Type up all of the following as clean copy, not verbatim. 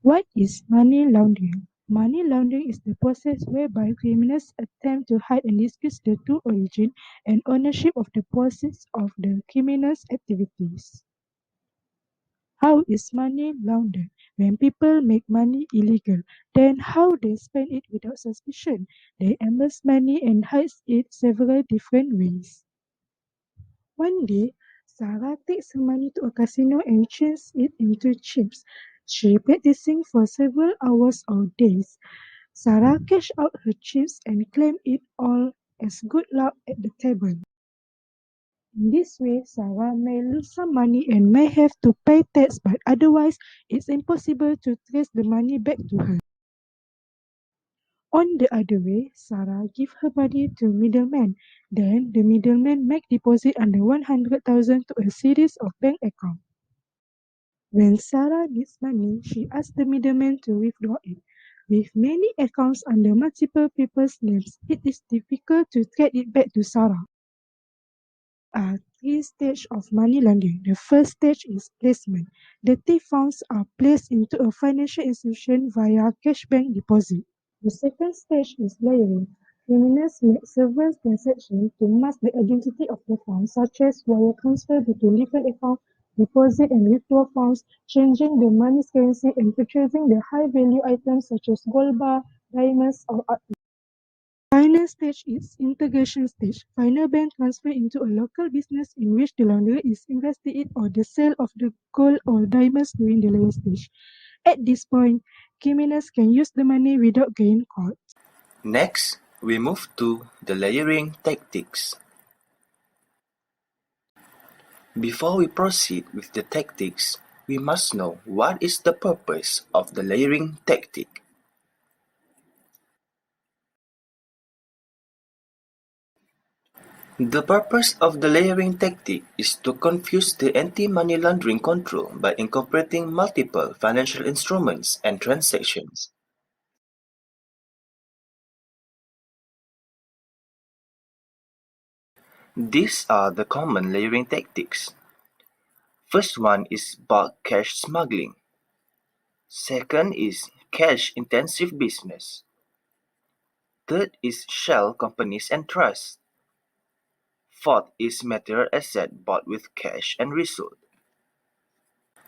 What is money laundering? Money laundering is the process whereby criminals attempt to hide and disguise the true origin and ownership of the proceeds of the criminal's activities. How is money laundered? When people make money illegal, then how they spend it without suspicion? They amass money and hide it several different ways. One day, Sarah takes her money to a casino and changes it into chips. She practicing for several hours or days. Sarah cashed out her chips and claimed it all as good luck at the table. In this way, Sarah may lose some money and may have to pay tax, but otherwise, it's impossible to trace the money back to her. On the other way, Sarah give her money to middleman. Then the middleman make deposit under 100,000 to a series of bank accounts. When Sarah needs money, she asks the middleman to withdraw it. With many accounts under multiple people's names, it is difficult to trace it back to Sarah. Are three stages of money laundering. The first stage is placement. The thief funds are placed into a financial institution via cash bank deposit. The second stage is layering. Criminals make several transactions to mask the identity of the funds, such as wire transfer between different accounts, deposit and withdraw funds, changing the money's currency, and purchasing the high-value items such as gold bar, diamonds, or art. Final stage is integration stage. Final bank transfer into a local business in which the launderer is invested in or the sale of the gold or diamonds during the layering stage. At this point, criminals can use the money without getting caught. Next, we move to the layering tactics. Before we proceed with the tactics, we must know what is the purpose of the layering tactic. The purpose of the layering tactic is to confuse the anti-money laundering control by incorporating multiple financial instruments and transactions. These are the common layering tactics. First one is bulk cash smuggling. Second is cash-intensive business. Third is shell companies and trusts. Fourth is material asset bought with cash and resold.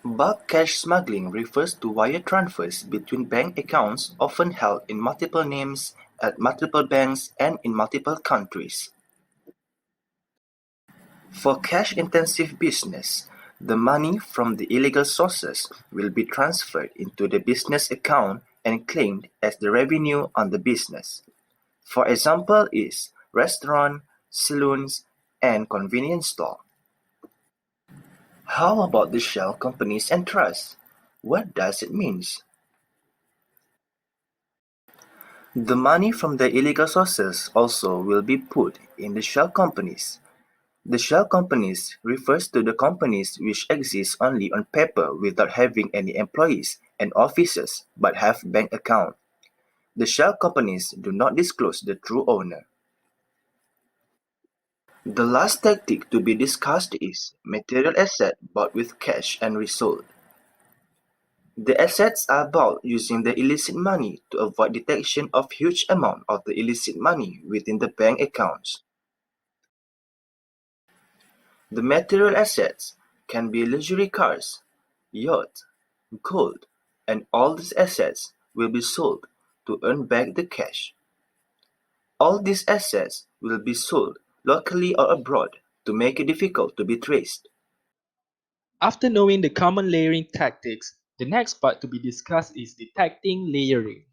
Bulk cash smuggling refers to wire transfers between bank accounts often held in multiple names at multiple banks and in multiple countries. For cash-intensive business, the money from the illegal sources will be transferred into the business account and claimed as the revenue on the business. For example is restaurant, saloons, and convenience store. How about the shell companies and trusts? What does it mean? The money from the illegal sources also will be put in the shell companies. The shell companies refers to the companies which exist only on paper without having any employees and officers but have bank account. The shell companies do not disclose the true owner. The last tactic to be discussed is material asset bought with cash and resold. The assets are bought using the illicit money to avoid detection of huge amount of the illicit money within the bank accounts. The material assets can be luxury cars, yachts, gold, and all these assets will be sold to earn back the cash. All these assets will be sold locally or abroad to make it difficult to be traced. After knowing the common layering tactics, the next part to be discussed is detecting layering.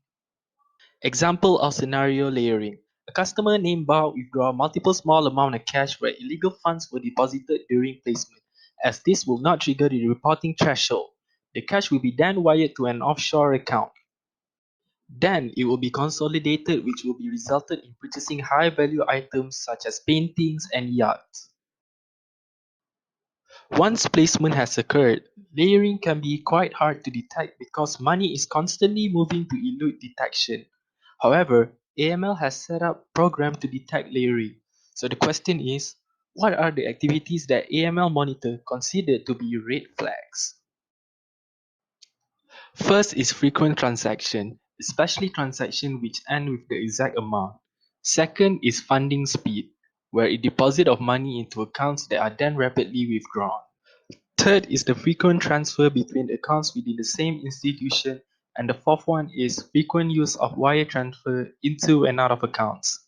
Example of scenario layering. A customer named Bob withdraw multiple small amount of cash where illegal funds were deposited during placement, as this will not trigger the reporting threshold. The cash will be then wired to an offshore account. Then it will be consolidated, which will be resulted in purchasing high value items such as paintings and yachts. Once placement has occurred, layering can be quite hard to detect because money is constantly moving to elude detection. However, AML has set up program to detect layering. So the question is, what are the activities that AML monitor consider to be red flags? First is frequent transaction, especially transaction which end with the exact amount. Second is funding speed, where a deposit of money into accounts that are then rapidly withdrawn. Third is the frequent transfer between accounts within the same institution, and the fourth one is frequent use of wire transfer into and out of accounts.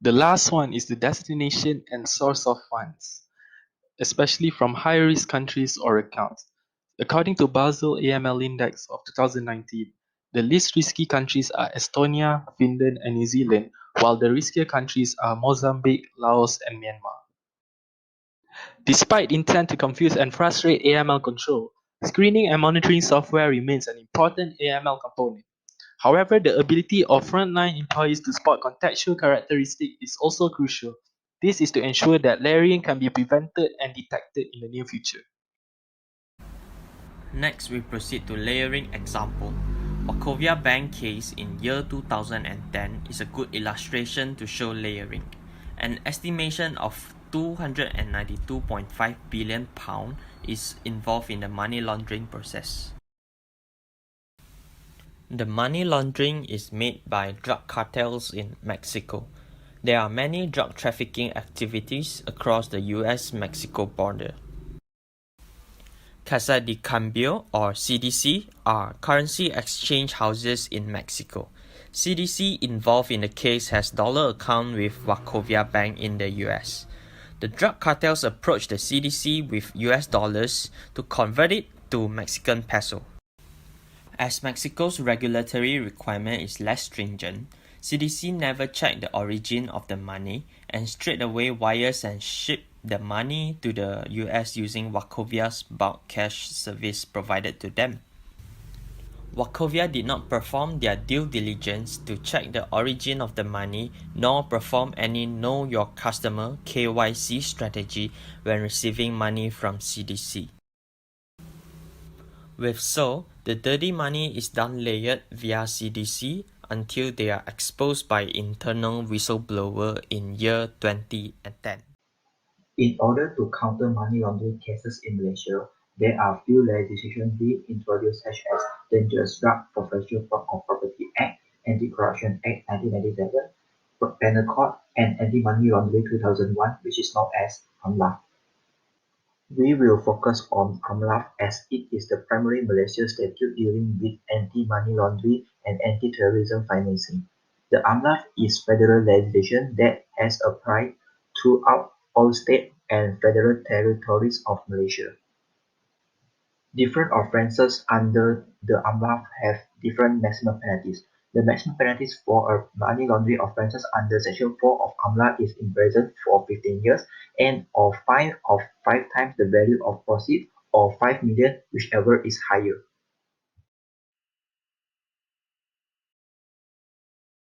The last one is the destination and source of funds, especially from high-risk countries or accounts. According to Basel AML Index of 2019, the least risky countries are Estonia, Finland, and New Zealand, while the riskier countries are Mozambique, Laos, and Myanmar. Despite intent to confuse and frustrate AML control, screening and monitoring software remains an important AML component. However, the ability of frontline employees to spot contextual characteristics is also crucial. This is to ensure that layering can be prevented and detected in the near future. Next, we proceed to layering example. Wachovia Bank case in year 2010 is a good illustration to show layering. An estimation of £292.5 billion is involved in the money laundering process. The money laundering is made by drug cartels in Mexico. There are many drug trafficking activities across the US-Mexico border. Casa de Cambio or CDC are currency exchange houses in Mexico. CDC involved in the case has dollar account with Wachovia Bank in the US. The drug cartels approached the CDC with US dollars to convert it to Mexican peso. As Mexico's regulatory requirement is less stringent, CDC never checked the origin of the money and straight away wires and shipped the money to the US using Wachovia's bulk cash service provided to them. Wachovia did not perform their due diligence to check the origin of the money nor perform any Know Your Customer (KYC) strategy when receiving money from CDC. With so, the dirty money is then layered via CDC until they are exposed by internal whistleblower in year 2010. In order to counter money laundering cases in Malaysia, there are few legislation being introduced such as Dangerous Drug Prevention of Property Act, Anti-Corruption Act 1997, Penal Code, and Anti-Money Laundering 2001, which is known as AMLAF. We will focus on AMLAF as it is the primary Malaysia statute dealing with anti-money laundering and anti-terrorism financing. The AMLAF is federal legislation that has applied throughout all state and federal territories of Malaysia. Different offences under the AMLAF have different maximum penalties. The maximum penalties for money laundering offences under Section 4 of AMLA is imprisoned for 15 years and a fine of 5 times the value of proceeds or 5 million, whichever is higher.